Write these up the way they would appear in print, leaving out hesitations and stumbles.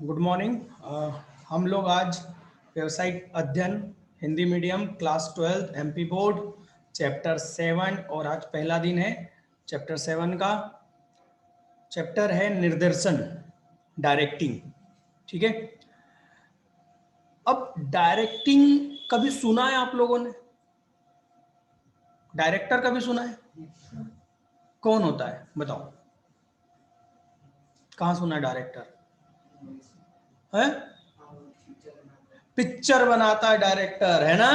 Good morning. हम लोग आज व्यावसायिक अध्ययन Hindi medium class 12 MP board chapter 7 और आज पहला दिन है चैप्टर 7 का। चैप्टर है निर्देशन, डायरेक्टिंग। ठीक है। अब डायरेक्टिंग कभी सुना है आप लोगों ने? डायरेक्टर कभी सुना है? कौन होता है बताओ, कहाँ सुना है डायरेक्टर? है पिक्चर बनाता है डायरेक्टर, है ना?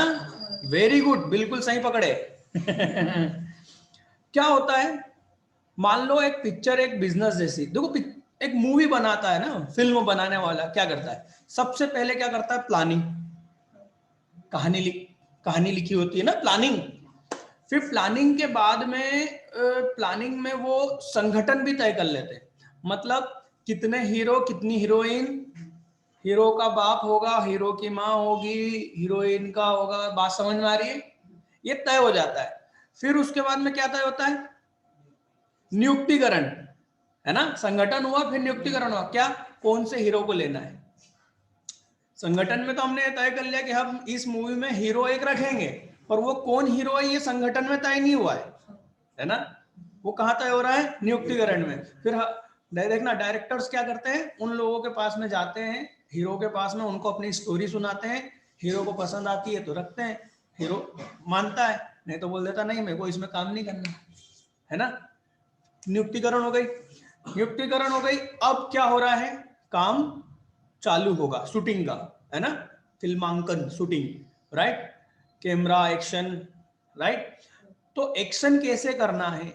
वेरी गुड, बिल्कुल सही पकड़े। क्या होता है, मान लो एक पिक्चर एक बिजनेस जैसी, देखो एक मूवी बनाता है ना, फिल्म बनाने वाला क्या करता है? सबसे पहले क्या करता है? प्लानिंग। कहानी लिखी होती है ना, प्लानिंग। फिर प्लानिंग के बाद में प्लानिंग में वो संगठन भी तय कर लेते हैं। मतलब कितने हीरो, कितनी हीरोइन, हीरो का बाप होगा, हीरो की माँ होगी, हीरोइन का होगा, बात समझ में आ रही है? ये तय हो जाता है। फिर उसके बाद में क्या तय होता है? नियुक्तिकरण, है ना? संगठन हुआ, फिर नियुक्तिकरण हुआ। क्या, कौन से हीरो को लेना है? संगठन में तो हमने तय कर लिया कि हम इस मूवी में हीरो एक रखेंगे, पर वो कौन हीरो है ये संगठन में तय नहीं हुआ है ना? वो कहाँ तय हो रहा है? नियुक्तिकरण में। फिर देखना डायरेक्टर्स क्या करते हैं, उन लोगों के पास में जाते हैं, हीरो के पास में, उनको अपनी स्टोरी सुनाते हैं। हीरो को पसंद आती है तो रखते हैं, हीरो मानता है, नहीं तो बोल देता नहीं मेरे को इसमें काम नहीं करना, है ना? नियुक्तिकरण हो गई, नियुक्तिकरण हो गई। अब क्या हो रहा है? काम चालू होगा शूटिंग का, है ना? फिल्मांकन, shooting, right? Camera action, right? तो एक्शन कैसे करना है?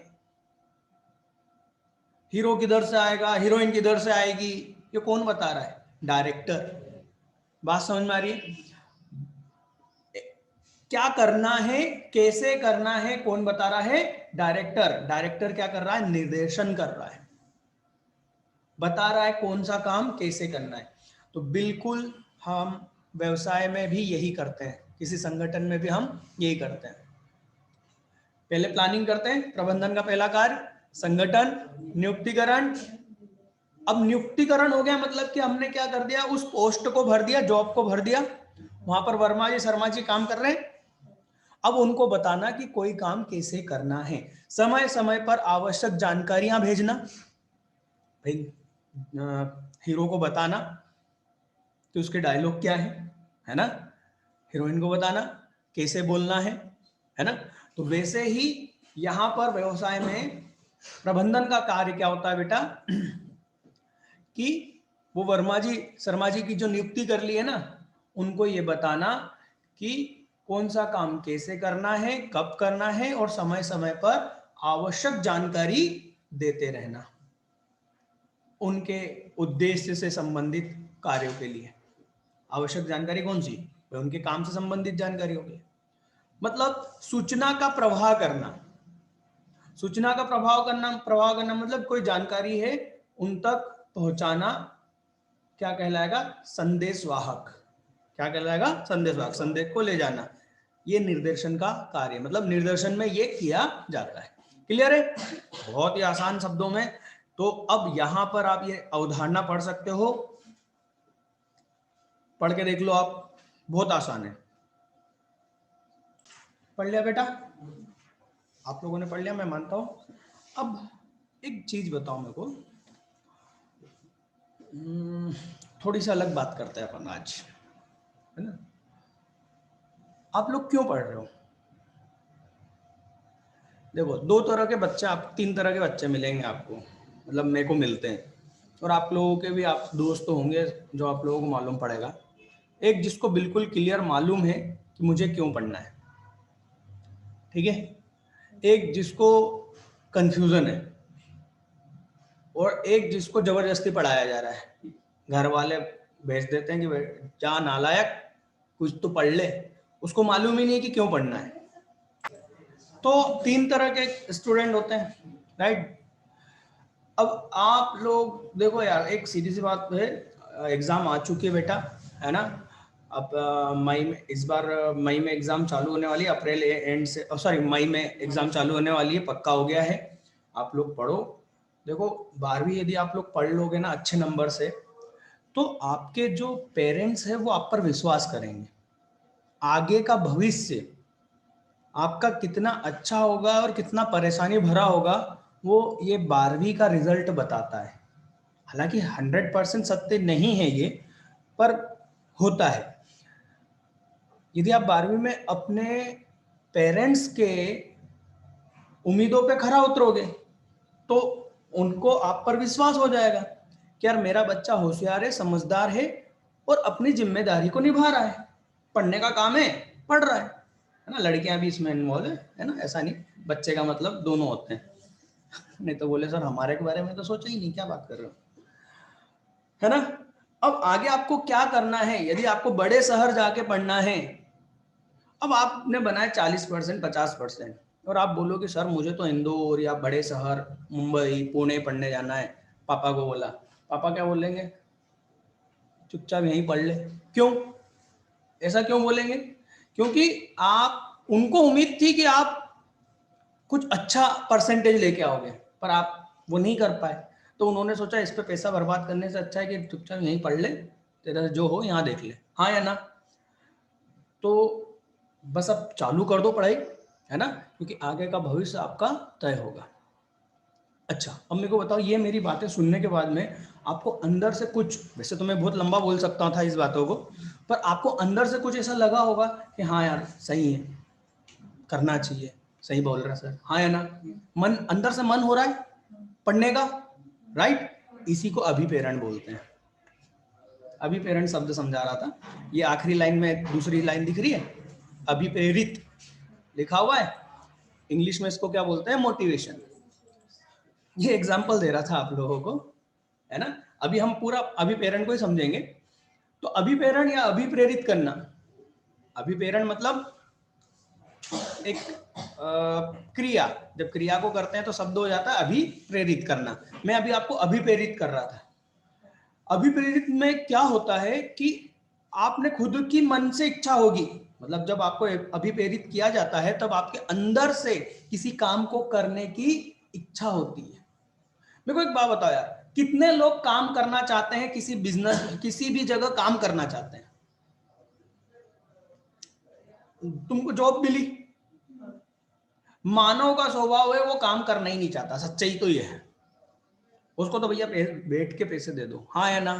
हीरो किधर से आएगा, हीरोइन किधर से आएगी, ये कौन बता रहा है? डायरेक्टर। बात समझ में आ रही है? क्या करना है, कैसे करना है, कौन बता रहा है? डायरेक्टर। डायरेक्टर क्या कर रहा है? निर्देशन कर रहा है, बता रहा है कौन सा काम कैसे करना है। तो बिल्कुल हम व्यवसाय में भी यही करते हैं, किसी संगठन में भी हम यही करते हैं। पहले प्लानिंग करते हैं, प्रबंधन का पहला कार्य, संगठन, नियुक्तिकरण। अब नियुक्तिकरण हो गया, मतलब कि हमने क्या कर दिया, उस पोस्ट को भर दिया, जॉब को भर दिया, वहां पर वर्मा जी शर्मा जी काम कर रहे हैं। अब उनको बताना कि कोई काम कैसे करना है, समय समय पर आवश्यक जानकारियां भेजना, भाई हीरो को बताना कि उसके डायलॉग क्या है ना? हीरोइन को बताना कैसे बोलना है ना? तो वैसे ही यहां पर व्यवसाय में प्रबंधन का कार्य क्या होता है बेटा, कि वो वर्मा जी शर्मा जी की जो नियुक्ति कर ली है ना, उनको ये बताना कि कौन सा काम कैसे करना है, कब करना है, और समय समय पर आवश्यक जानकारी देते रहना उनके उद्देश्य से संबंधित कार्यों के लिए। आवश्यक जानकारी कौन सी? उनके काम से संबंधित जानकारी होगी। मतलब सूचना का प्रवाह करना, सूचना का प्रवाह करना मतलब कोई जानकारी है उन तक पहुंचाना, क्या कहलाएगा? संदेशवाहक। क्या कहलाएगा? संदेशवाहक, संदेश को ले जाना। ये निर्देशन का कार्य, मतलब निर्देशन में ये किया जाता है। क्लियर है? बहुत ही आसान शब्दों में। तो अब यहां पर आप ये अवधारणा पढ़ सकते हो, पढ़ के देख लो आप, बहुत आसान है। पढ़ लिया बेटा? आप लोगों ने पढ़ लिया, मैं मानता हूं। अब एक चीज बताओ मेरे को, थोड़ी सी अलग बात करते हैं अपन आज, है ना? आप लोग क्यों पढ़ रहे हो? देखो, दो तरह के बच्चे, आप तीन तरह के बच्चे मिलेंगे आपको, मतलब मेरे को मिलते हैं, और आप लोगों के भी आप दोस्त होंगे जो आप लोगों को मालूम पड़ेगा। एक जिसको बिल्कुल क्लियर मालूम है कि मुझे क्यों पढ़ना है, ठीक है? एक जिसको कंफ्यूजन है, और एक जिसको जबरदस्ती पढ़ाया जा रहा है। घर वाले भेज देते हैं कि जा नालायक, कुछ तो पढ़ ले, उसको मालूम ही नहीं है कि क्यों पढ़ना है। तो तीन तरह के स्टूडेंट होते हैं, राइट? अब आप लोग देखो यार, एक सीधी सी बात है, एग्जाम आ चुकी है बेटा, है ना? अब मई में, इस बार मई में एग्जाम चालू होने वाली है, अप्रैल एंड से, सॉरी मई में एग्जाम चालू होने वाली है, पक्का हो गया है। आप लोग पढ़ो, देखो 12वीं यदि आप लोग पढ़ लोगे ना अच्छे नंबर से, तो आपके जो पेरेंट्स हैं वो आप पर विश्वास करेंगे। आगे का भविष्य आपका कितना अच्छा होगा और कितना परेशानी भरा होगा, वो ये 12वीं का रिजल्ट बताता है। हालांकि 100% सत्य नहीं है ये, पर होता है। यदि आप 12वीं में अपने पेरेंट्स के उम्मीदों पे खरा उतरोगे, तो उनको आप पर विश्वास हो जाएगा कि यार मेरा बच्चा होशियार है, समझदार है और अपनी जिम्मेदारी को निभा रहा है, पढ़ने का काम है, पढ़ रहा है ना। लड़कियां भी इसमें इन्वॉल्व है ना, ऐसा नहीं, बच्चे का मतलब दोनों होते हैं। नहीं तो बोले सर हमारे के बारे में तो सोचा ही नहीं, क्या बात कर रहे हो, है ना। अब आगे आपको क्या करना है, यदि आपको बड़े शहर जाके पढ़ना है, अब आपने बनाया 40% 50%, और आप बोलो कि सर मुझे तो इंदौर या बड़े शहर मुंबई पुणे पढ़ने जाना है, पापा को बोला, पापा क्या बोलेंगे, चुपचाप यहीं पढ़ ले। क्यों, ऐसा क्यों बोलेंगे? क्योंकि आप, उनको उम्मीद थी कि आप कुछ अच्छा परसेंटेज लेके आओगे, पर आप वो नहीं कर पाए, तो उन्होंने सोचा इस पे पैसा बर्बाद करने से अच्छा है कि चुपचाप यहीं पढ़ ले, तेरा जो हो यहाँ देख ले, हाँ या ना। तो बस अब चालू कर दो पढ़ाई, है ना, क्योंकि आगे का भविष्य आपका तय होगा। अच्छा, अब मेरे को बताओ, ये मेरी बातें सुनने के बाद में आपको अंदर से कुछ, वैसे तो मैं बहुत लंबा बोल सकता था इस बातों को, पर आपको अंदर से कुछ ऐसा लगा होगा कि हाँ यार सही है, करना चाहिए, सही बोल रहा है सर, हाँ या ना। मन, अंदर से मन हो रहा है पढ़ने का, राइट। इसी को अभिप्रेरण बोलते हैं। अभिप्रेरण शब्द समझा रहा था, ये आखिरी लाइन में दूसरी लाइन दिख रही है, अभिप्रेरित लिखा हुआ है, इंग्लिश में इसको क्या बोलते हैं, मोटिवेशन। ये एग्जाम्पल दे रहा था आप लोगों को, है ना। अभी हम पूरा अभिप्रेरण को ही समझेंगे। तो अभिप्रेरण या अभिप्रेरित करना, अभिप्रेरण मतलब एक क्रिया, जब क्रिया को करते हैं तो शब्द हो जाता है अभिप्रेरित करना। मैं अभी आपको अभिप्रेरित कर रहा था। अभिप्रेरित में क्या होता है कि आपने खुद की मन से इच्छा होगी, मतलब जब आपको अभिप्रेरित किया जाता है तब आपके अंदर से किसी काम को करने की इच्छा होती है। मेरे को एक बात बताओ यार, कितने लोग काम करना चाहते हैं, किसी बिजनेस में, किसी भी जगह काम करना चाहते हैं? तुमको जॉब मिली, मानव का स्वभाव है वो काम करना ही नहीं चाहता, सच्चाई तो ये है। उसको तो भैया बैठ के पैसे दे दो, हाँ या ना।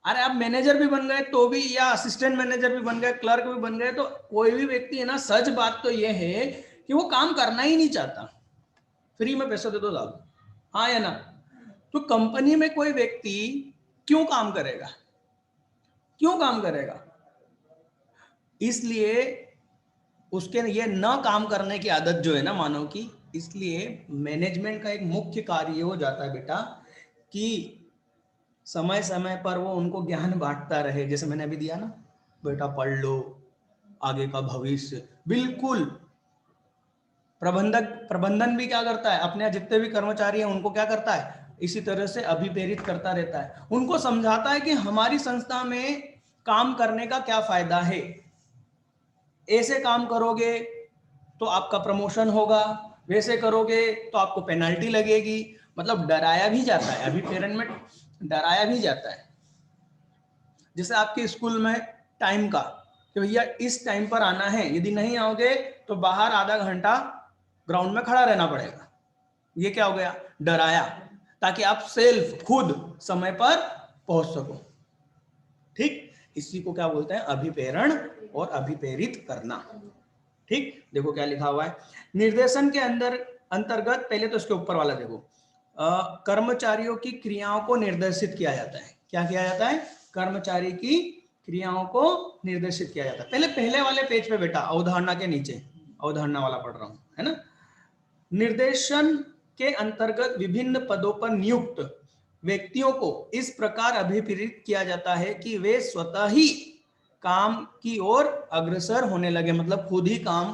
अरे आप मैनेजर भी बन गए तो भी, या असिस्टेंट मैनेजर भी बन गए, क्लर्क भी बन गए, तो कोई भी व्यक्ति है ना, सच बात तो ये है कि वो काम करना ही नहीं चाहता, फ्री में पैसा दे दो साहब, हाँ या ना। तो कंपनी में कोई व्यक्ति क्यों काम करेगा, क्यों काम करेगा? इसलिए उसके ये न काम करने की आदत जो है ना मानव की, इसलिए मैनेजमेंट का एक मुख्य कार्य हो जाता है बेटा कि समय समय पर वो उनको ज्ञान बांटता रहे। जैसे मैंने अभी दिया ना, बेटा पढ़ लो, आगे का भविष्य, बिल्कुल। प्रबंधन भी क्या करता है, अपने जितने भी कर्मचारी हैं उनको क्या करता है, इसी तरह से अभिप्रेरित करता रहता है, उनको समझाता है कि हमारी संस्था में काम करने का क्या फायदा है, ऐसे काम करोगे तो आपका प्रमोशन होगा, वैसे करोगे तो आपको पेनल्टी लगेगी। मतलब डराया भी जाता है, अभिप्रेरण में डराया भी जाता है। जैसे आपके स्कूल में टाइम का, कि भैया इस टाइम पर आना है, यदि नहीं आओगे तो बाहर आधा घंटा ग्राउंड में खड़ा रहना पड़ेगा। ये क्या हो गया, डराया, ताकि आप सेल्फ खुद समय पर पहुंच सको। ठीक, इसी को क्या बोलते हैं, अभिप्रेरण और अभिप्रेरित करना। ठीक, देखो क्या लिखा हुआ है, निर्देशन के अंतर्गत, पहले तो इसके ऊपर वाला देखो, कर्मचारियों की क्रियाओं को निर्देशित किया जाता है। क्या किया जाता है, कर्मचारी की क्रियाओं को निर्देशित किया जाता है। पहले वाले पेज पे बेटा, अवधारणा के नीचे, अवधारणा वाला पढ़ रहा हूं, है ना। निर्देशन के अंतर्गत विभिन्न पदों पर नियुक्त व्यक्तियों को इस प्रकार अभिप्रेरित किया जाता है कि वे स्वतः ही काम की ओर अग्रसर होने लगे, मतलब खुद ही काम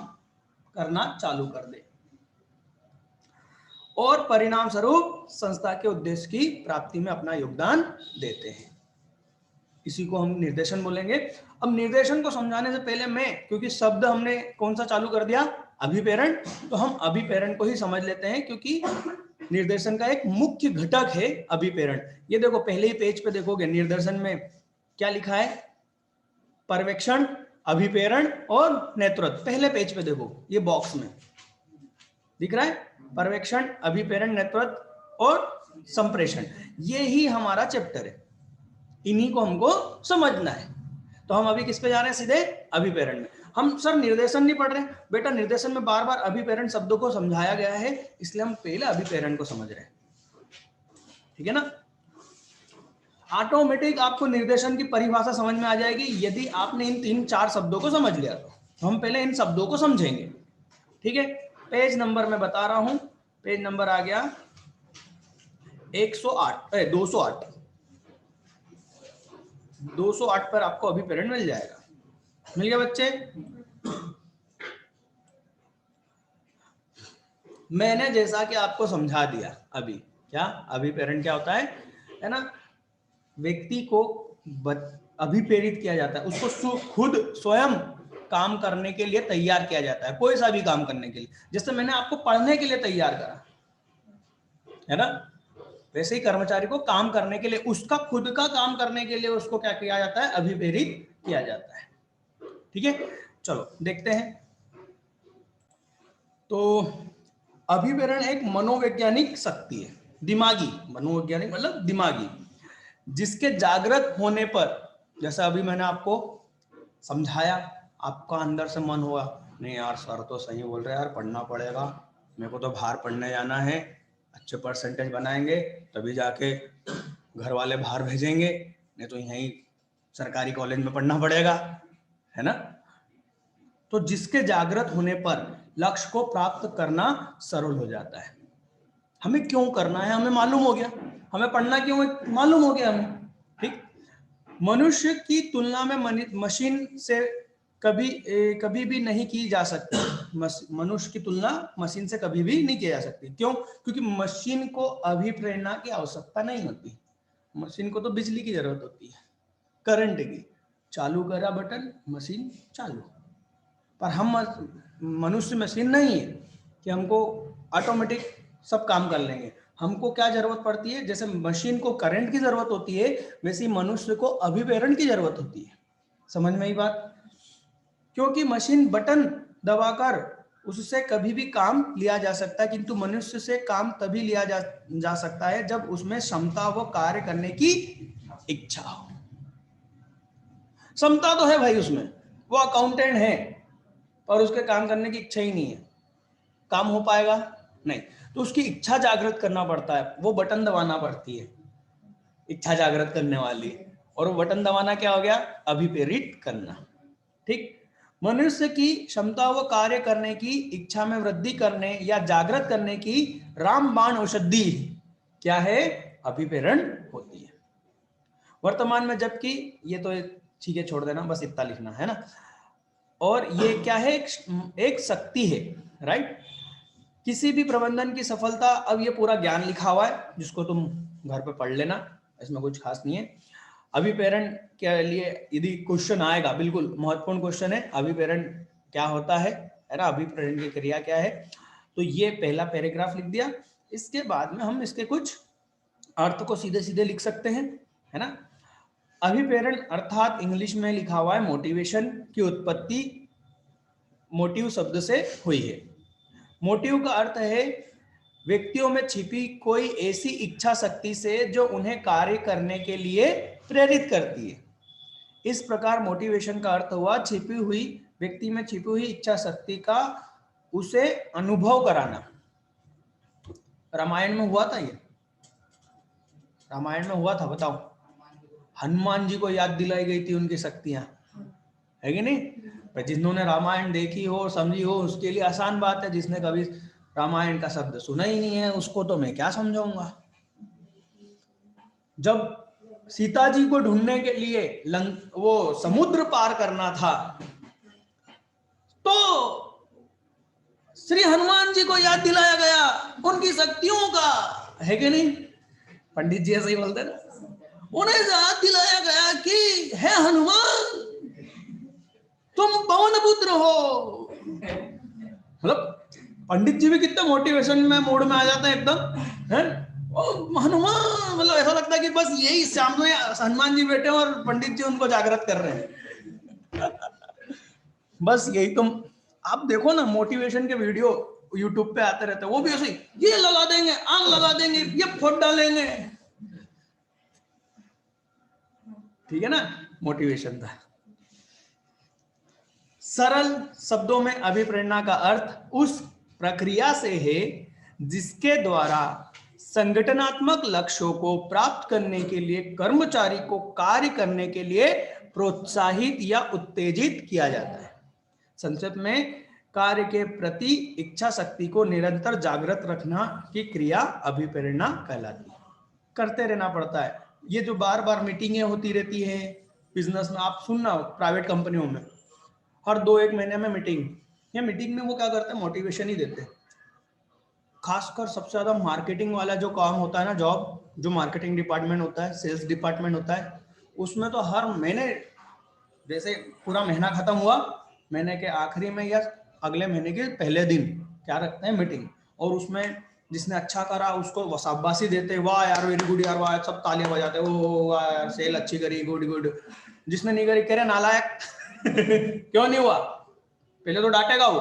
करना चालू कर दे, और परिणाम स्वरूप संस्था के उद्देश्य की प्राप्ति में अपना योगदान देते हैं। इसी को हम निर्देशन बोलेंगे। अब निर्देशन को समझाने से पहले मैं, क्योंकि शब्द हमने कौन सा चालू कर दिया, अभिप्रेरण, तो हम अभिप्रेरण को ही समझ लेते हैं, क्योंकि निर्देशन का एक मुख्य घटक है अभिप्रेरण। ये देखो पहले ही पेज पे देखोगे निर्देशन में क्या लिखा है, पर्यवेक्षण, अभिप्रेरण और नेतृत्व। पहले पेज पे देखो, ये बॉक्स में दिख रहा है, पर्यवेक्षण, अभिप्रेरण, नेतृत्व और संप्रेषण। ये ही हमारा चैप्टर है, इन्हीं को हमको समझना है। तो हम अभी किस पे जा रहे हैं, सीधे अभिप्रेरण में। हम सर निर्देशन नहीं पढ़ रहे बेटा, निर्देशन में बार बार अभिप्रेरण शब्दों को समझाया गया है, इसलिए हम पहले अभिप्रेरण को समझ रहे हैं, ठीक है ना। ऑटोमेटिक आपको निर्देशन की परिभाषा समझ में आ जाएगी यदि आपने इन 3-4 शब्दों को समझ लिया। तो हम पहले इन शब्दों को समझेंगे, ठीक है। पेज नंबर मैं बता रहा हूं, पेज नंबर आ गया 208 208 पर आपको अभिप्रेरण मिल जाएगा। मिल गया बच्चे? मैंने जैसा कि आपको समझा दिया अभी, क्या अभिप्रेरण क्या होता है ना, व्यक्ति को अभिप्रेरित किया जाता है, उसको खुद स्वयं काम करने के लिए तैयार किया जाता है, कोई सा भी काम करने के लिए। जैसे मैंने आपको पढ़ने के लिए तैयार करा है ना, वैसे ही कर्मचारी को काम करने के लिए, उसका खुद का काम करने के लिए उसको क्या किया जाता है, अभिप्रेरित किया जाता है, ठीक है। चलो देखते हैं। तो अभिप्रेरण एक मनोवैज्ञानिक शक्ति है, दिमागी, मनोवैज्ञानिक मतलब दिमागी, जिसके जागृत होने पर, जैसा अभी मैंने आपको समझाया, आपका अंदर से मन हुआ नहीं यार सर तो सही बोल रहे यार, पढ़ना पड़ेगा, मेरे को तो बाहर पढ़ने जाना है, अच्छे परसेंटेज बनाएंगे तभी जाके घर वाले बाहर भेजेंगे, नहीं तो यहीं सरकारी कॉलेज में पढ़ना पड़ेगा, है ना। तो जिसके जागृत होने पर लक्ष्य को प्राप्त करना सरल हो जाता है। हमें क्यों करना है हमें मालूम हो गया, हमें पढ़ना क्यों है मालूम हो गया हमें, ठीक। मनुष्य की तुलना में मशीन से कभी भी नहीं की जा सकती। मनुष्य की तुलना मशीन से कभी भी नहीं की जा सकती। क्यों? क्योंकि मशीन को अभिप्रेरणा की आवश्यकता नहीं होती। मशीन को तो बिजली की जरूरत होती है, करंट की, चालू करा बटन मशीन चालू। पर हम मनुष्य मशीन नहीं है कि हमको ऑटोमेटिक सब काम कर लेंगे। हमको क्या जरूरत पड़ती है, जैसे मशीन को करंट की जरूरत होती है, वैसे मनुष्य को अभिप्रेरण की जरूरत होती है। समझ में आई बात? क्योंकि मशीन बटन दबाकर उससे कभी भी काम लिया जा सकता है, किंतु मनुष्य से काम तभी लिया जा सकता है जब उसमें क्षमता व कार्य करने की इच्छा हो। क्षमता तो है भाई उसमें, वो अकाउंटेंट है और उसके काम करने की इच्छा ही नहीं है, काम हो पाएगा नहीं। तो उसकी इच्छा जागृत करना पड़ता है, वो बटन दबाना पड़ती है इच्छा जागृत करने वाली, और वो बटन दबाना क्या हो गया, अभिप्रेरित करना, ठीक। मनुष्य की क्षमता व कार्य करने की इच्छा में वृद्धि करने या जागृत करने की रामबाण औषधि क्या है, अभिप्रेरण होती है। वर्तमान में जबकि ये तो ठीक है छोड़ देना, बस इतना लिखना है ना। और ये क्या है, एक शक्ति है, राइट। किसी भी प्रबंधन की सफलता, अब ये पूरा ज्ञान लिखा हुआ है जिसको तुम घर पे पढ़ लेना, इसमें कुछ खास नहीं है। अभिप्रेरण के लिए यदि क्वेश्चन आएगा, बिल्कुल महत्वपूर्ण क्वेश्चन है, अभिप्रेरण क्या होता है ना, अभिप्रेरण की क्रिया क्या है। तो ये पहला पैराग्राफ लिख दिया, इसके बाद में हम इसके कुछ अर्थ को सीधे सीधे लिख सकते हैं, है ना। अभिप्रेरण अर्थात इंग्लिश में लिखा हुआ है मोटिवेशन की उत्पत्ति मोटिव शब्द से हुई है। मोटिव का अर्थ है व्यक्तियों में छिपी कोई ऐसी इच्छा शक्ति से जो उन्हें कार्य करने के लिए प्रेरित करती है। इस प्रकार मोटिवेशन का अर्थ हुआ छिपी हुई, व्यक्ति में छिपी हुई इच्छा शक्ति का उसे अनुभव कराना। रामायण में हुआ था, ये रामायण में हुआ था, बताओ। हनुमान जी को याद दिलाई गई थी उनकी शक्तियां, है कि नहीं। जिन्होंने रामायण देखी हो समझी हो उसके लिए आसान बात है, जिसने कभी रामायण का शब्द सुना ही नहीं है उसको तो मैं क्या समझाऊंगा। जब सीता जी को ढूंढने के लिए वो समुद्र पार करना था तो श्री हनुमान जी को याद दिलाया गया उनकी शक्तियों का, है कि नहीं। पंडित जी ऐसे ही बोलते ना, उन्हें याद दिलाया गया कि है हनुमान तुम पवन पुत्र हो, मतलब पंडित जी भी कितने मोटिवेशन में मूड में आ जाते हैं एकदम, है हनुमान, मतलब ऐसा लगता है कि बस यही सामने हनुमान जी बैठे हैं और पंडित जी उनको जागृत कर रहे हैं। बस यही तुम आप देखो ना, मोटिवेशन के वीडियो यूट्यूब पे आते रहते हैं, वो भी ऐसे ही, ये लगा देंगे, आग लगा देंगे, ये फोड़ डालेंगे, ठीक है ना, मोटिवेशन था। सरल शब्दों में अभिप्रेरणा का अर्थ उस प्रक्रिया से है जिसके द्वारा संगठनात्मक लक्ष्यों को प्राप्त करने के लिए कर्मचारी को कार्य करने के लिए प्रोत्साहित या उत्तेजित किया जाता है। संक्षेप में, कार्य के प्रति इच्छा शक्ति को निरंतर जागृत रखना की क्रिया अभिप्रेरणा कहलाती है। करते रहना पड़ता है। ये जो बार बार मीटिंगें होती रहती है बिजनेस में, आप सुनना प्राइवेट कंपनियों में हर 2-1 महीने में मीटिंग, या मीटिंग में वो क्या करते हैं, मोटिवेशन ही देते हैं। खासकर सबसे ज्यादा मार्केटिंग वाला जो काम होता है ना, जॉब जो मार्केटिंग डिपार्टमेंट होता है, सेल्स डिपार्टमेंट होता है, उसमें तो हर महीने, जैसे पूरा महीना खत्म हुआ, महीने के आखिरी में या अगले महीने के पहले दिन क्या रखते हैं, मीटिंग। और उसमें जिसने अच्छा करा उसको शाबाशी देते, वाह यार वेरी गुड यार, वाह, सब तालियां बजाते, ओ वाह यार सेल अच्छी करी, गुड गुड। जिसने नहीं करी कह रहे नालायक क्यों नहीं हुआ, पहले तो डांटेगा वो,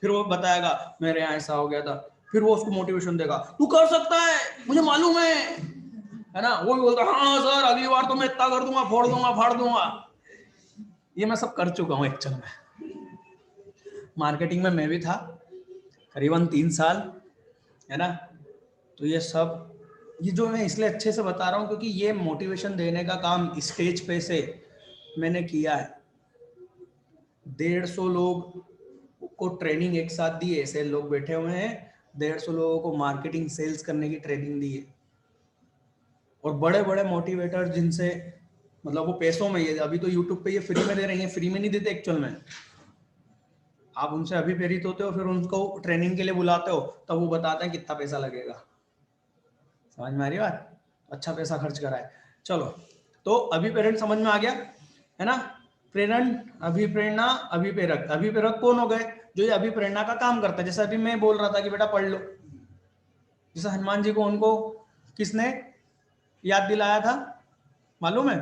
फिर वो बताएगा मेरे यहाँ ऐसा हो गया था, फिर वो उसको मोटिवेशन देगा, तू कर सकता है, मुझे मालूम है ना। वो भी बोलता हाँ सर अगली बार तो मैं इतना कर दूंगा, फोड़ दूंगा, फाड़ दूंगा। ये मैं सब कर चुका हूँ एक्चुअल में। मार्केटिंग में मैं भी था करीबन 3 साल, है ना। तो ये सब, ये जो मैं इसलिए अच्छे से बता रहा हूँ क्योंकि ये मोटिवेशन देने का काम स्टेज पे से मैंने किया है। 150 लोग को ट्रेनिंग एक साथ दी है, ऐसे लोग बैठे हुए हैं, 150 लोगों को मार्केटिंग सेल्स करने की ट्रेनिंग दी है। और बड़े बड़े मोटिवेटर जिनसे, मतलब वो पैसों में, ये अभी तो यूट्यूब पे ये फ्री में दे रहे हैं, फ्री में नहीं देते एक्चुअल में। आप उनसे अभी प्रेरित होते हो, फिर उनको ट्रेनिंग के लिए बुलाते हो, तब वो बताते हैं कितना पैसा लगेगा। समझ में आ रही बात, अच्छा पैसा खर्च करा है। चलो, तो अभिप्रेरण समझ में आ गया, है ना। प्रेरण, अभिप्रेरणा, अभिप्रेरक। अभिप्रेरक कौन हो गए, जो ये अभिप्रेरणा का काम करता है। जैसे अभी मैं बोल रहा था कि बेटा पढ़ लो, जैसे हनुमान जी को उनको किसने याद दिलाया था, मालूम है,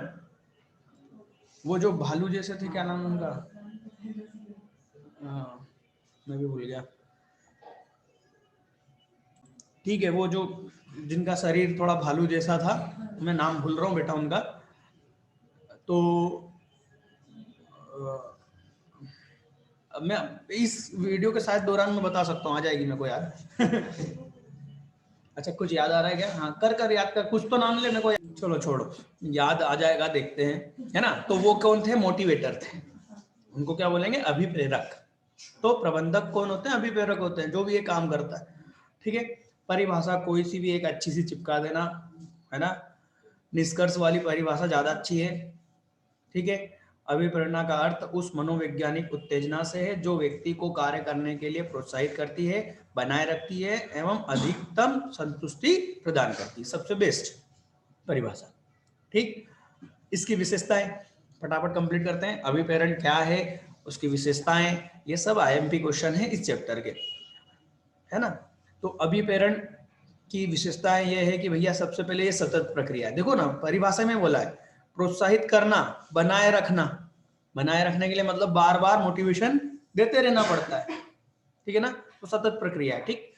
वो जो भालू जैसे थे, क्या नाम उनका, हाँ मैं भी भूल गया, ठीक है, वो जो जिनका शरीर थोड़ा भालू जैसा था, मैं नाम भूल रहा हूँ बेटा उनका। तो मैं इस वीडियो के शायद दौरान में बता सकता हूँ, आ जाएगी मेरे को याद। अच्छा कुछ याद आ रहा है क्या, हाँ कर कर याद कर, कुछ तो नाम ले मेरे को, चलो छोड़ो, याद आ जाएगा, देखते हैं, है ना। तो वो कौन थे, मोटिवेटर थे, उनको क्या बोलेंगे, अभिप्रेरक। तो प्रबंधक कौन होते हैं, अभिप्रेरक होते हैं, जो भी ये काम करता है, ठीक है। परिभाषा कोई सी भी एक अच्छी सी चिपका देना, है ना। निष्कर्ष वाली परिभाषा ज्यादा अच्छी है, ठीक है। अभिप्रेरणा का अर्थ उस मनोवैज्ञानिक उत्तेजना से है जो व्यक्ति को कार्य करने के लिए प्रोत्साहित करती है, बनाए रखती है एवं अधिकतम संतुष्टि प्रदान करती है। सबसे बेस्ट परिभाषा, ठीक। इसकी विशेषताएं फटाफट कंप्लीट करते हैं। अभिप्रेरण क्या है, उसकी विशेषताएं, ये सब आईएमपी क्वेश्चन है इस चैप्टर के, है ना। तो अभिप्रेरण की विशेषताएं ये है कि भैया सबसे पहले ये सतत प्रक्रिया है। देखो ना परिभाषा में बोला है प्रोत्साहित करना, बनाए रखना। बनाए रखने के लिए मतलब बार बार मोटिवेशन देते रहना पड़ता है, ठीक है ना। तो सतत प्रक्रिया है, ठीक।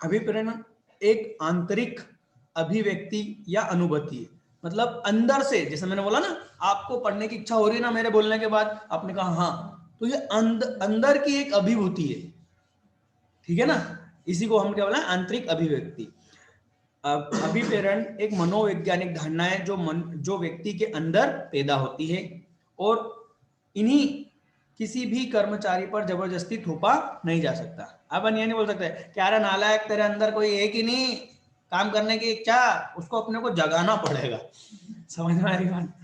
अभिप्रेरण एक आंतरिक अभिव्यक्ति या अनुभूति है, मतलब अंदर से, जैसे मैंने बोला ना, आपको पढ़ने की इच्छा हो रही है ना मेरे बोलने के बाद, आपने कहा हाँ, तो ये अंदर की एक अभिभूति है, ठीक है ना। इसी को हम क्या बोला, आंतरिक अभिव्यक्ति। अभिप्रेरण एक मनोवैज्ञानिक धारणा है जो व्यक्ति के अंदर पैदा होती है, और इन्हीं किसी भी कर्मचारी पर जबरदस्ती थोपा नहीं जा सकता। अपन ये नहीं बोल सकते क्या रे नालायक, तेरे अंदर कोई है कि नहीं काम करने की इच्छा, उसको अपने को जगाना पड़ेगा। समझ में आ रही बात।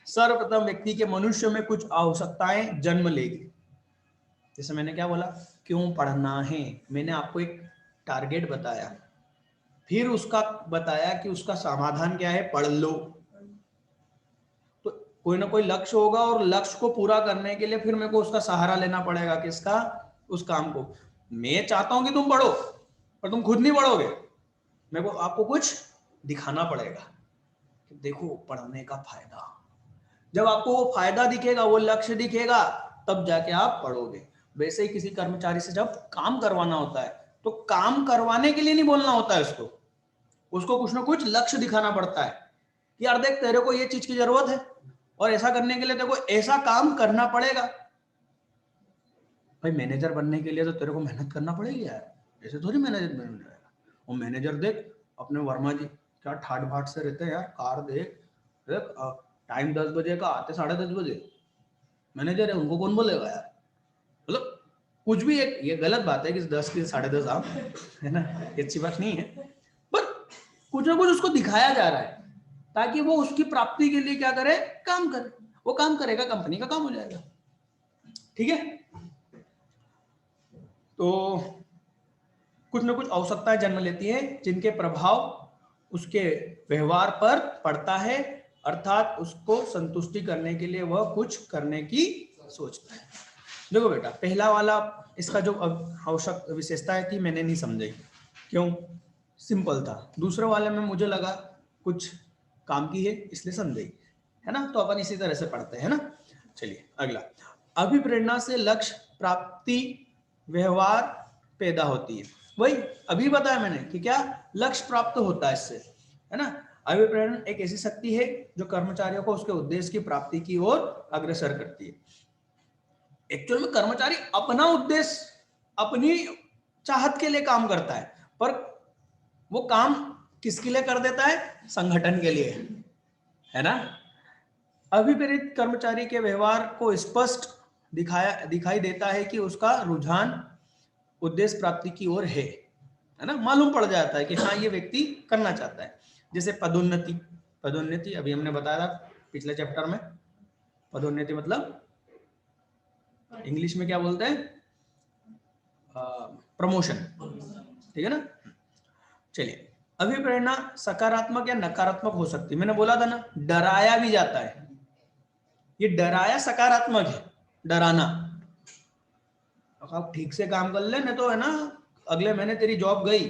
सर्वप्रथम व्यक्ति के मनुष्य में कुछ आवश्यकताएं जन्म लेगी। जैसे मैंने क्या बोला, क्यों पढ़ना है, मैंने आपको एक टारगेट बताया, फिर उसका बताया कि उसका समाधान क्या है, पढ़ लो। तो कोई ना कोई लक्ष्य होगा, और लक्ष्य को पूरा करने के लिए फिर मेरे को उसका सहारा लेना पड़ेगा, किसका, उस काम को। मैं चाहता हूं कि तुम पढ़ो पर तुम खुद नहीं पढ़ोगे, मेरे को आपको कुछ दिखाना पड़ेगा कि देखो पढ़ने का फायदा। जब आपको वो फायदा दिखेगा, वो लक्ष्य दिखेगा, तब जाके आप पढ़ोगे। वैसे ही किसी कर्मचारी से जब काम करवाना होता है तो काम करवाने के लिए नहीं बोलना होता है उसको कुछ ना कुछ लक्ष्य दिखाना पड़ता है कि यार देख तेरे को ये चीज की जरूरत है और ऐसा करने के लिए तेरे को ऐसा काम करना पड़ेगा। भाई मैनेजर बनने के लिए तो तेरे को मेहनत करना पड़ेगी यार, ऐसे थोड़ी मैनेजर बन जाएगा। और मैनेजर देख अपने वर्मा जी क्या ठाट बाट से रहते हैं यार, कार देख देख टाइम 10 बजे का, आते 10:30 बजे। मैनेजर है, उनको कौन बोलेगा यार। मतलब कुछ भी एक ये गलत बात है कि 10 की 10:30 आप, है ना, ये अच्छी बात नहीं है, पर कुछ ना कुछ उसको दिखाया जा रहा है ताकि वो उसकी प्राप्ति के लिए क्या करे, काम करे। वो काम करेगा, कंपनी का काम हो जाएगा। ठीक है, तो कुछ ना कुछ आवश्यकताएं जन्म लेती है जिनके प्रभाव उसके व्यवहार पर पड़ता है, अर्थात उसको संतुष्टि करने के लिए वह कुछ करने की सोचता है। देखो बेटा, पहला वाला इसका जो आवश्यक विशेषता है कि मैंने नहीं समझी, क्यों, सिंपल था। दूसरे वाले में मुझे लगा कुछ काम की है इसलिए समझी, है ना। तो अपन इसी तरह से पढ़ते हैं ना। चलिए अगला, अभिप्रेरणा से लक्ष्य प्राप्ति व्यवहार पैदा होती है। वही अभी बताया मैंने कि क्या लक्ष्य प्राप्त होता है इससे, है ना। अभिप्रेरणा एक ऐसी शक्ति है जो कर्मचारियों को उसके उद्देश्य की प्राप्ति की ओर अग्रसर करती है। एक्चुअल में कर्मचारी अपना उद्देश्य अपनी चाहत के लिए काम करता है, पर वो काम किसके लिए कर देता है, संगठन के लिए, है ना। अभिप्रेरित कर्मचारी के व्यवहार को स्पष्ट दिखाई देता है कि उसका रुझान उद्देश्य प्राप्ति की ओर है ना। मालूम पड़ जाता है कि हाँ ये व्यक्ति करना चाहता है। जैसे पदोन्नति, पदोन्नति अभी हमने बताया था पिछले चैप्टर में। पदोन्नति मतलब इंग्लिश में क्या बोलते हैं, प्रमोशन, ठीक है ना। चलिए, अभिप्रेरणा सकारात्मक या नकारात्मक हो सकती है। मैंने बोला था ना, डराया भी जाता है। ये डराया सकारात्मक है, डराना आप ठीक से काम कर ले, नहीं तो है ना अगले महीने तेरी जॉब गई,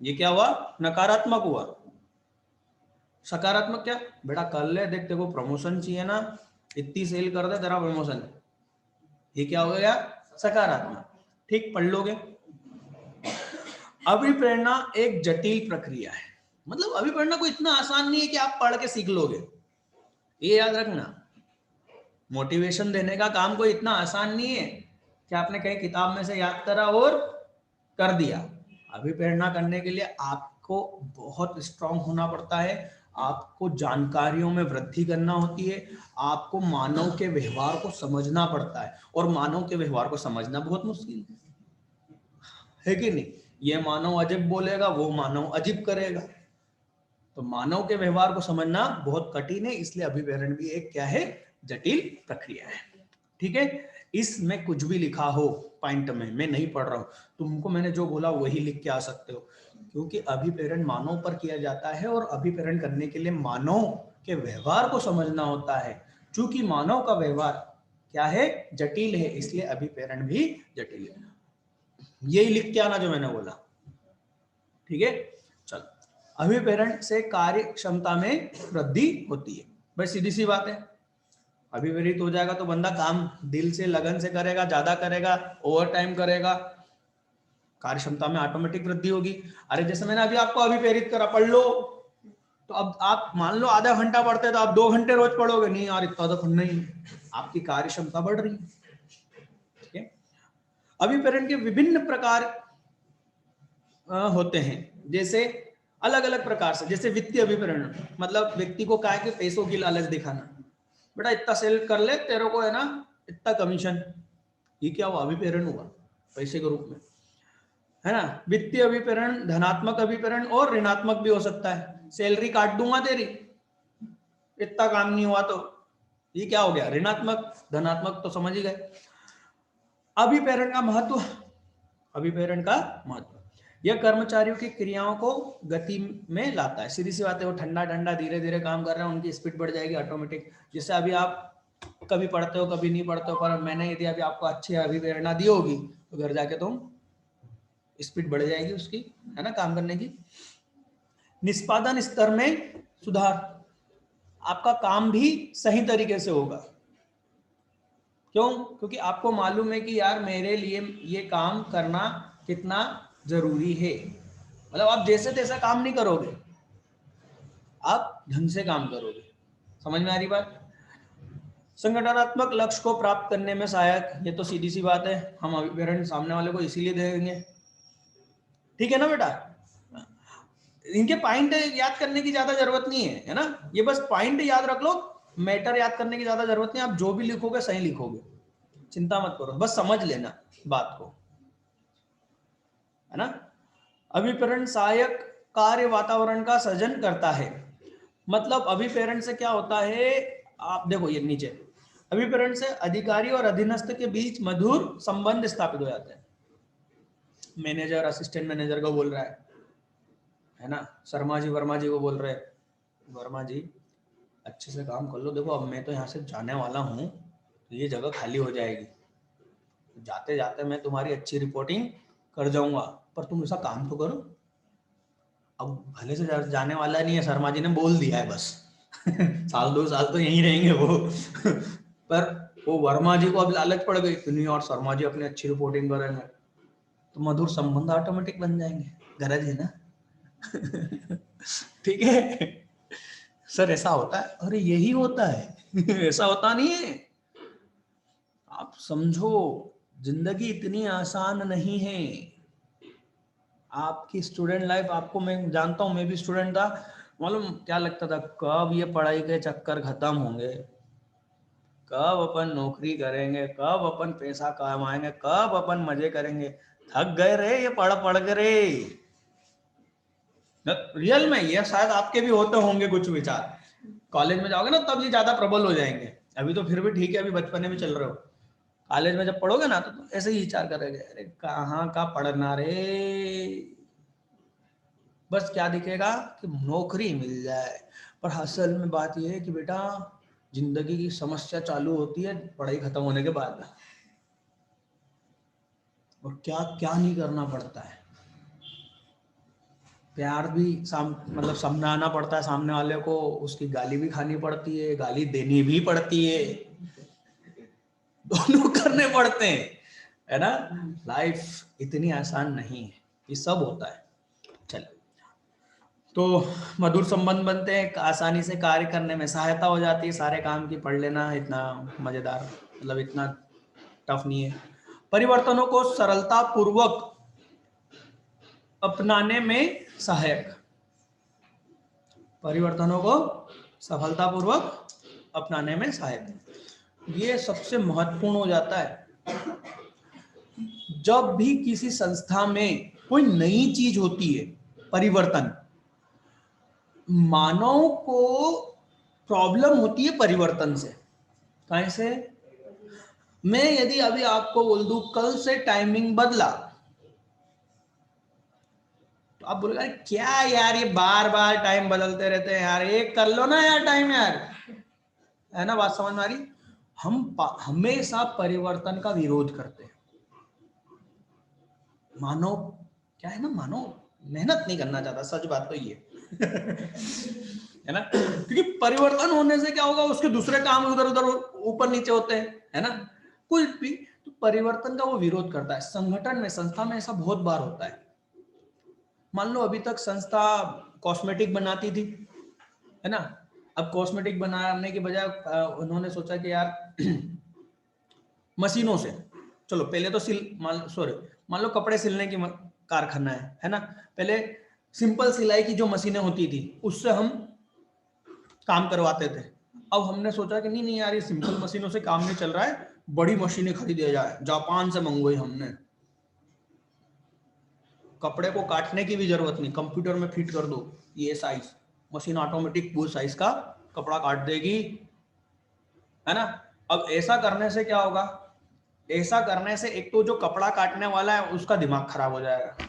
ये क्या हुआ, नकारात्मक हुआ। सकारात्मक क्या, बेटा कर ले, देख तेरे को प्रमोशन चाहिए ना, इतनी सेल कर दे तेरा प्रमोशन, ये क्या हो गया, सकारात्मक। ठीक, पढ़ लोगे। अभिप्रेरणा एक जटिल प्रक्रिया है, मतलब अभिप्रेरणा को इतना आसान नहीं है कि आप पढ़ के सीख लोगे, ये याद रखना। मोटिवेशन देने का काम कोई इतना आसान नहीं है कि आपने कहीं किताब में से याद करा और कर दिया। अभिप्रेरणा करने के लिए आपको बहुत स्ट्रांग होना पड़ता है, आपको जानकारियों में वृद्धि करना होती है, आपको मानव के व्यवहार को समझना पड़ता है, और मानव के व्यवहार को समझना बहुत मुश्किल है कि नहीं। ये मानव अजीब बोलेगा, वो मानव अजीब करेगा, तो मानव के व्यवहार को समझना बहुत कठिन है। इसलिए अभिप्रेरण भी एक क्या है, जटिल प्रक्रिया है। ठीक है, इसमें कुछ भी लिखा हो पॉइंट में, मैं नहीं पढ़ रहा हूं, तुमको मैंने जो बोला वही लिख के आ सकते हो, क्योंकि अभिप्रेरण मानव पर किया जाता है और अभिप्रेरण करने के लिए मानव के व्यवहार को समझना होता है। चूंकि मानव का व्यवहार क्या है, जटिल है, इसलिए अभिप्रेरण भी जटिल है। यही लिख के आना जो मैंने बोला, ठीक है। चलो, अभिप्रेरण से कार्य क्षमता में वृद्धि होती है। भाई सीधी सी बात है, अभिप्रेरित हो जाएगा तो बंदा काम दिल से लगन से करेगा, ज्यादा करेगा, ओवर टाइम करेगा, कार्य क्षमता में ऑटोमेटिक वृद्धि होगी। अरे जैसे मैंने अभी आपको अभिप्रेरित करा, पढ़ लो, तो अब आप मान लो आधा घंटा पढ़ते हैं तो आप 2 घंटे रोज पढ़ोगे, नहीं यार इतना तो पढ़ना ही, आपकी कार्य क्षमता बढ़ रही है। ठीक है, अभिप्रेरण के विभिन्न प्रकार होते हैं, जैसे अलग अलग प्रकार से, जैसे वित्तीय अभिप्रेरण, मतलब व्यक्ति को क्या है कि पैसों की लालच दिखाना, बेटा इतना सेल कर ले तेरे को है ना इतना कमीशन, ये क्या हुआ, अभिप्रेरण हुआ पैसे के रूप में, है ना। वित्तीय अभिप्रेरण धनात्मक अभिप्रेरण और ऋणात्मक भी हो सकता है, सैलरी काट दूंगा तेरी इतना काम नहीं हुआ तो, ये क्या हो गया, ऋणात्मक। धनात्मक तो समझ ही गए। अभिप्रेरण का महत्व, अभिप्रेरण का महत्व, यह कर्मचारियों की क्रियाओं को गति में लाता है। सीधी सी बात है, वो ठंडा ठंडा धीरे धीरे काम कर रहे हैं, उनकी स्पीड बढ़ जाएगी ऑटोमेटिक। जैसे अभी आप कभी पढ़ते हो कभी नहीं पढ़ते हो, पर मैंने यदि अभी आपको अच्छी अभिप्रेरणा दी होगी तो घर जाके तुम स्पीड बढ़ जाएगी उसकी, है ना, काम करने की। निष्पादन स्तर में सुधार, आपका काम भी सही तरीके से होगा। क्यों? क्योंकि आपको मालूम है कि यार मेरे लिए ये काम करना कितना जरूरी है। मतलब आप जैसे तैसा काम नहीं करोगे, आप ढंग से काम करोगे। समझ में आ रही बात? संगठनात्मक लक्ष्य को प्राप्त करने में सहायक, ये तो सीधी सी बात है, हम अभिप्रेरण सामने वाले को इसीलिए देंगे, ठीक है ना बेटा। इनके पॉइंट याद करने की ज्यादा जरूरत नहीं है ना, ये बस पॉइंट याद रख लो, मैटर याद करने की ज्यादा जरूरत नहीं, आप जो भी लिखोगे सही लिखोगे, चिंता मत करो, बस समझ लेना बात को, है ना। अभिप्रेरण सहायक कार्य वातावरण का सृजन करता है। मतलब अभिप्रेरण से क्या होता है, आप देखो ये नीचे, अभिप्रेरण से अधिकारी और अधीनस्थ के बीच मधुर संबंध स्थापित हो जाते हैं। मैनेजर असिस्टेंट मैनेजर को बोल रहा है ना, शर्मा जी वर्मा जी को बोल रहे हैं, वर्मा जी अच्छे से काम कर लो, देखो अब मैं तो यहाँ से जाने वाला हूँ, तो ये जगह खाली हो जाएगी, जाते जाते मैं तुम्हारी अच्छी रिपोर्टिंग कर जाऊंगा, पर तुम ऐसा काम तो करो। अब भले से जाने वाला नहीं है, शर्मा जी ने बोल दिया है बस साल 2 साल तो यहीं रहेंगे वो पर वो वर्मा जी को अब लालच पड़ गई कि नहीं और शर्मा जी अपनी अच्छी रिपोर्टिंग करेंगे, तो मधुर संबंध ऑटोमेटिक बन जाएंगे, गरज है ना ठीक है सर, ऐसा होता है, अरे यही होता है ऐसा होता नहीं है, आप समझो, जिंदगी इतनी आसान नहीं है। आपकी स्टूडेंट लाइफ, आपको मैं जानता हूं, मैं भी स्टूडेंट था, मालूम क्या लगता था, कब ये पढ़ाई के चक्कर खत्म होंगे, कब अपन नौकरी करेंगे, कब अपन पैसा कमाएंगे, कब अपन मजे करेंगे, थक गए रे ये पढ़ पढ़ के रे। रियल में ये शायद आपके भी होते होंगे कुछ विचार, कॉलेज में जाओगे ना तब ये ज्यादा प्रबल हो जाएंगे, अभी तो फिर भी ठीक है, अभी बचपने में चल रहे हो, कॉलेज में जब पढ़ोगे ना तो ऐसे ही विचार करोगे, अरे कहाँ का पढ़ना रे, बस क्या दिखेगा कि नौकरी मिल जाए। पर असल में बात यह है कि बेटा जिंदगी की समस्या चालू होती है पढ़ाई खत्म होने के बाद, और क्या क्या नहीं करना पड़ता है, प्यार भी मतलब समझाना पड़ता है सामने वाले को, उसकी गाली भी खानी पड़ती है, गाली देनी भी पड़ती है, दोनों करने पड़ते हैं, है ना। लाइफ इतनी आसान नहीं है, ये सब होता है। चलो, तो मधुर संबंध बनते हैं, आसानी से कार्य करने में सहायता हो जाती है, सारे काम की पढ़ लेना इतना मजेदार, मतलब इतना टफ नहीं है। परिवर्तनों को सरलता पूर्वक अपनाने में सहायक, परिवर्तनों को सफलतापूर्वक अपनाने में सहायक, ये सबसे महत्वपूर्ण हो जाता है। जब भी किसी संस्था में कोई नई चीज होती है, परिवर्तन, मानव को प्रॉब्लम होती है परिवर्तन से। कैसे? मैं यदि अभी आपको बोल दूं कल से टाइमिंग बदला, तो आप बोलेगा क्या यार ये बार बार टाइम बदलते रहते हैं यार, एक कर लो ना यार टाइम यार, है ना, बात समझ में आ रही। हम हमेशा परिवर्तन का विरोध करते हैं। मानव क्या है ना, मानव मेहनत नहीं करना चाहता, सच बात तो ये है ना, क्योंकि परिवर्तन होने से क्या होगा, उसके दूसरे काम उधर उधर ऊपर नीचे होते हैं, है ना, कुछ भी, तो परिवर्तन का वो विरोध करता है। संगठन में, संस्था में ऐसा बहुत बार होता है। मान लो अभी तक संस्था कॉस्मेटिक बनाती थी, है ना, अब कॉस्मेटिक बनाने के बजाय उन्होंने सोचा कि यार मशीनों से, चलो पहले तो मान लो कपड़े सिलने की कारखाना है ना, पहले सिंपल सिलाई की जो मशीनें होती थी उससे हम काम करवाते थे। अब हमने सोचा कि नहीं नहीं यार, ये सिंपल मशीनों से काम नहीं चल रहा है, बड़ी मशीनें खरीदे जाए, जापान से मंगवाई हमने, कपड़े को काटने की भी जरूरत नहीं, कंप्यूटर में फिट कर दो ये साइज, मशीन ऑटोमेटिक वो साइज का कपड़ा काट देगी, है ना। अब ऐसा करने से क्या होगा, ऐसा करने से एक तो जो कपड़ा काटने वाला है उसका दिमाग खराब हो जाएगा।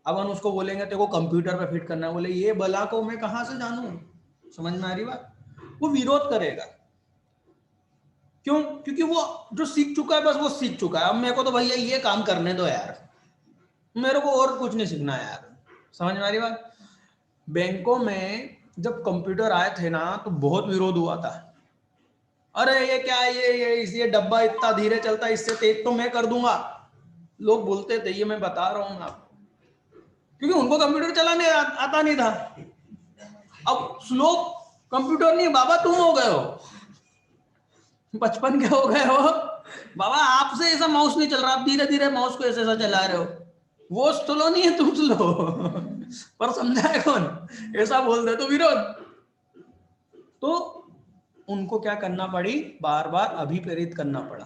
अब हम उसको बोलेंगे तेरे को कंप्यूटर पे फिट करना है, बोले ये बला को मैं कहां से जानूं, समझ में आ रही बात, वो विरोध करेगा। क्यों? क्योंकि वो जो सीख चुका है बस वो सीख चुका है, अब मेरे को तो भैया ये काम करने दो यार, मेरे को और कुछ नहीं सीखना है यार। समझ में आ रही बात? बैंकों में जब कंप्यूटर आए थे ना तो बहुत विरोध हुआ था। अरे ये क्या है, ये डब्बा इतना धीरे चलता है, इससे तेज तो मैं कर दूंगा, लोग बोलते थे। ये मैं बता रहा हूं आपको, क्योंकि उनको कंप्यूटर चलाने आता नहीं था। अब स्लो कंप्यूटर नहीं बाबा, तुम हो गए हो, 55 के हो गए हो बाबा, आपसे ऐसा माउस नहीं चल रहा, आप धीरे धीरे माउस को ऐसे ऐसा चला रहे हो, वो स्लो नहीं है, तुम स्लो पर समझाए कौन? ऐसा बोल दे तो विरोध। तो उनको क्या करना पड़ी, बार बार अभिप्रेरित करना पड़ा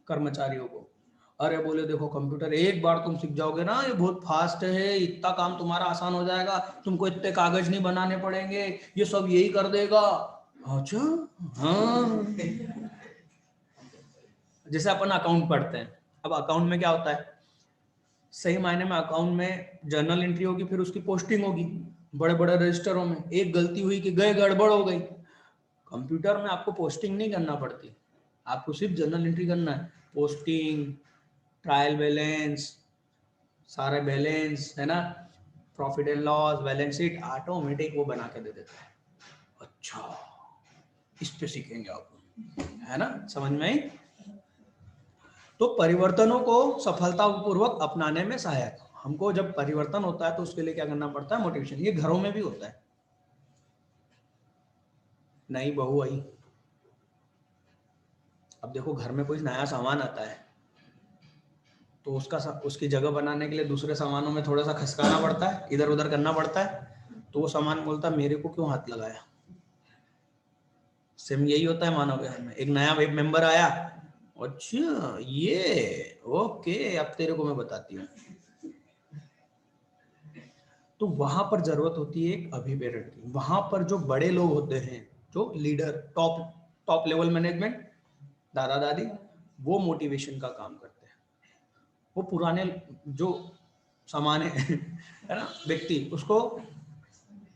कर्मचारियों को। अरे बोले देखो कंप्यूटर एक बार तुम सीख जाओगे ना, ये बहुत फास्ट है, इतना काम तुम्हारा आसान हो जाएगा, तुमको इतने कागज नहीं बनाने पड़ेंगे, ये सब यही कर देगा। अच्छा हाँ, जैसे अपन अकाउंट पढ़ते हैं, अब अकाउंट में क्या होता है, सही मायने में अकाउंट में जर्नल एंट्री होगी, फिर उसकी पोस्टिंग होगी बड़े बड़े रजिस्टरों में। एक गलती हुई कि गए, गड़बड़ हो गई। कंप्यूटर में आपको पोस्टिंग नहीं करना पड़ती, आपको सिर्फ जर्नल एंट्री करना है, पोस्टिंग, ट्रायल बैलेंस, सारे बैलेंस है ना, profit and loss, balance sheet, automatic वो बना के दे देता है। अच्छा, इस पे सीखेंगे आप, है ना, समझ में आई? तो परिवर्तनों को सफलतापूर्वक अपनाने में सहायक। हमको जब परिवर्तन होता है तो उसके लिए क्या करना पड़ता है, मोटिवेशन। ये घरों में भी होता है। नई बहू आई, अब देखो घर में कोई नया सामान आता है तो उसकी जगह बनाने के लिए दूसरे सामानों में थोड़ा सा खसकाना पड़ता है, इधर उधर करना पड़ता है, तो वो सामान बोलता है मेरे को क्यों हाथ लगाया। सेम यही होता है मानव व्यवहार में। एक नया वेब मेंबर आया, अच्छा ये ओके, अब तेरे को मैं बताती हूँ। तो वहां पर जरूरत होती है एक अभिप्रेरण की। वहां पर जो बड़े लोग होते हैं, जो leader, top top level management, दादा दादी, वो मोटिवेशन का काम करते हैं। वो पुराने जो सामान्य है ना व्यक्ति, उसको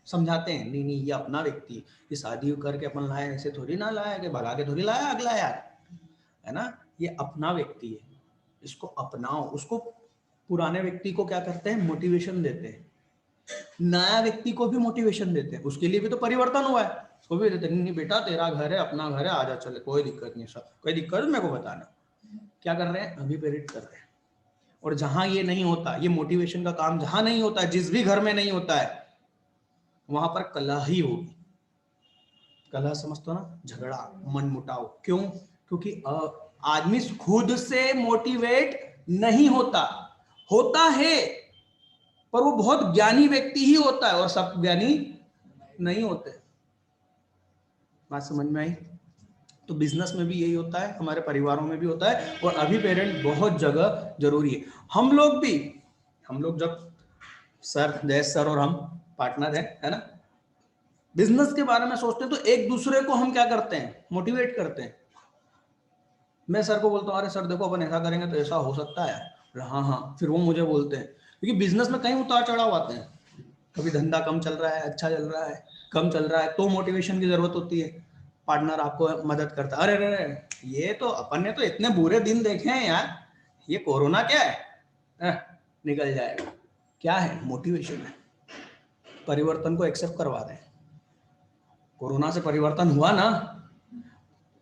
समझाते हैं, नहीं नहीं ये अपना व्यक्ति, ये शादी करके अपन लाया, ऐसे थोड़ी ना लाया कि भगा के थोड़ी लाया अगला यार, है ना, ये अपना व्यक्ति है, इसको अपनाओ। उसको पुराने व्यक्ति को क्या करते हैं, मोटिवेशन देते हैं। नया व्यक्ति को भी मोटिवेशन देते हैं, उसके लिए भी तो परिवर्तन हुआ है, उसको भी देते हैं, नहीं बेटा तेरा घर है, अपना घर है, आजा चले, कोई दिक्कत नहीं, सब कोई दिक्कत है मेरे को बताना। क्या कर रहे हैं, अभिप्रेरित कर रहे हैं। और जहां ये नहीं होता, ये मोटिवेशन का काम जहां नहीं होता है, जिस भी घर में नहीं होता है, वहां पर कलह ही होगी। कलह समझते हो ना, झगड़ा, मन मुटाव। क्यों? क्योंकि आदमी खुद से मोटिवेट नहीं होता, होता है पर वो बहुत ज्ञानी व्यक्ति ही होता है, और सब ज्ञानी नहीं होते। बात समझ में आई? तो बिजनेस में भी यही होता है, हमारे परिवारों में भी होता है, और अभी पेरेंट बहुत जगह जरूरी है। हम लोग भी, हम लोग जब सर, जयेश सर और हम पार्टनर है ना, बिजनेस के बारे में सोचते हैं तो एक दूसरे को हम क्या करते हैं, मोटिवेट करते हैं। मैं सर को बोलता हूँ अरे सर देखो अपन ऐसा करेंगे तो ऐसा हो सकता है, हाँ हाँ, फिर वो मुझे बोलते हैं, क्योंकि बिजनेस में कई उतार चढ़ाव आते हैं, कभी धंधा कम चल रहा है, अच्छा चल रहा है, कम चल रहा है, तो मोटिवेशन की जरूरत होती है। पार्टनर आपको मदद करता है, अरे अरे ये तो अपन ने तो इतने बुरे दिन देखे हैं यार, ये कोरोना क्या है, निकल जाएगा। क्या है, मोटिवेशन है, परिवर्तन को एक्सेप्ट करवा रहे हैं। कोरोना से परिवर्तन हुआ ना,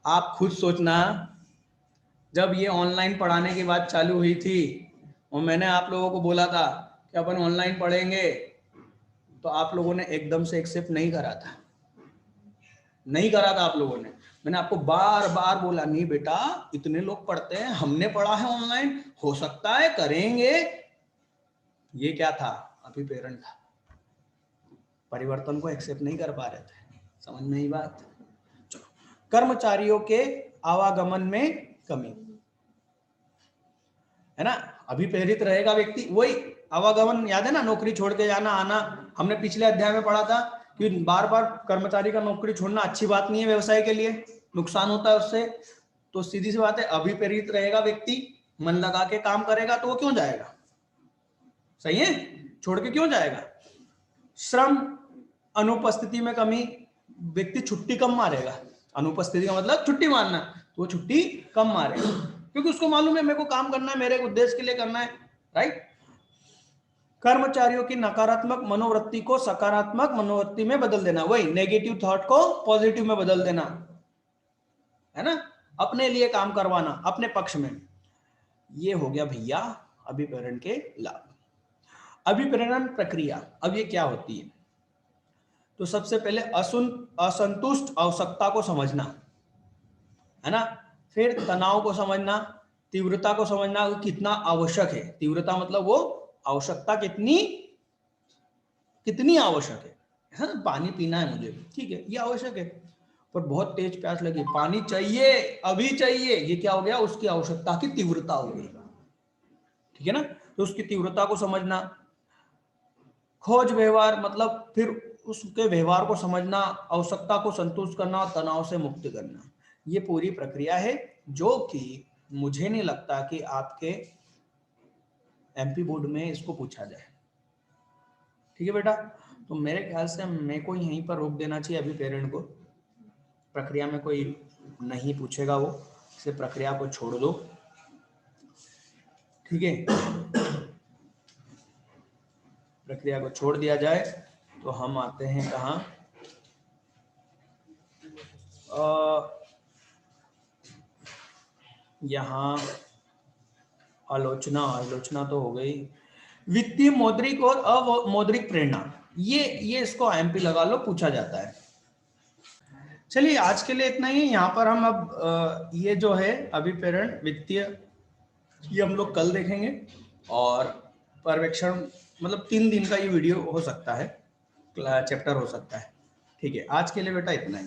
आप खुद सोचना, जब ये ऑनलाइन पढ़ाने की बात चालू हुई थी और मैंने आप लोगों को बोला था कि अपन ऑनलाइन पढ़ेंगे, तो आप लोगों ने एकदम से एक्सेप्ट नहीं करा था, नहीं करा था आप लोगों ने। मैंने आपको बार बार बोला, नहीं बेटा इतने लोग पढ़ते हैं, हमने पढ़ा है ऑनलाइन, हो सकता है करेंगे। ये क्या था, अभी पेरेंट था, परिवर्तन को एक्सेप्ट नहीं कर पा रहे थे। समझ में ही बात? चलो, कर्मचारियों के आवागमन में कमी, है ना, अभी प्रेरित रहेगा व्यक्ति, वही आवागमन याद है ना, नौकरी छोड़ के जाना आना, हमने पिछले अध्याय में पढ़ा था कि बार बार कर्मचारी का नौकरी छोड़ना अच्छी बात नहीं है, व्यवसाय के लिए नुकसान होता है उससे। तो सीधी सी बात है, अभी प्रेरित रहेगा व्यक्ति, मन लगा के काम करेगा, तो वो क्यों जाएगा, सही है, छोड़ के क्यों जाएगा। श्रम अनुपस्थिति में कमी, व्यक्ति छुट्टी कम मारेगा, अनुपस्थिति का मतलब छुट्टी मारना, तो वो छुट्टी कम मारे क्योंकि उसको मालूम है मेरे को काम करना है, मेरे उद्देश्य के लिए करना है, राइट। कर्मचारियों की नकारात्मक मनोवृत्ति को सकारात्मक मनोवृत्ति में बदल देना, वही नेगेटिव थॉट को पॉजिटिव में बदल देना, है ना, अपने लिए काम करवाना, अपने पक्ष में। ये हो गया भैया अभिप्रेरण के लाभ। अभिप्रेरण प्रक्रिया, अब ये क्या होती है? तो सबसे पहले असंतुष्ट आवश्यकता को समझना, है ना, फिर तनाव को समझना, तीव्रता को समझना कितना आवश्यक है, तीव्रता मतलब वो आवश्यकता कितनी कितनी आवश्यक है ना, पानी पीना है मुझे, ठीक है, ये आवश्यक है, पर बहुत तेज प्यास लगी, पानी चाहिए, अभी चाहिए, ये क्या हो गया, उसकी आवश्यकता की तीव्रता हो गई, ठीक है ना, तो उसकी तीव्रता को समझना। खोज व्यवहार मतलब फिर उसके व्यवहार को समझना, आवश्यकता को संतुष्ट करना, तनाव से मुक्ति करना, ये पूरी प्रक्रिया है जो कि मुझे नहीं लगता कि आपके एमपी बोर्ड में इसको पूछा जाए, ठीक है बेटा। तो मेरे ख्याल से मेरे को यहीं पर रोक देना चाहिए अभी पेरेंट को, प्रक्रिया में कोई नहीं पूछेगा वो, इसे प्रक्रिया को छोड़ दो, ठीक है, प्रक्रिया को छोड़ दिया जाए। तो हम आते हैं कहाँ, यहाँ आलोचना तो हो गई। वित्तीय मौद्रिक और अमौद्रिक प्रेरणा, ये इसको एमपी लगा लो, पूछा जाता है। चलिए आज के लिए इतना ही, यहाँ पर हम अब ये जो है अभिप्रेरण वित्तीय, ये हम लोग कल देखेंगे, और पर्यवेक्षण मतलब 3 दिन का ये वीडियो हो सकता है, चैप्टर हो सकता है, ठीक है। आज के लिए बेटा इतना ही।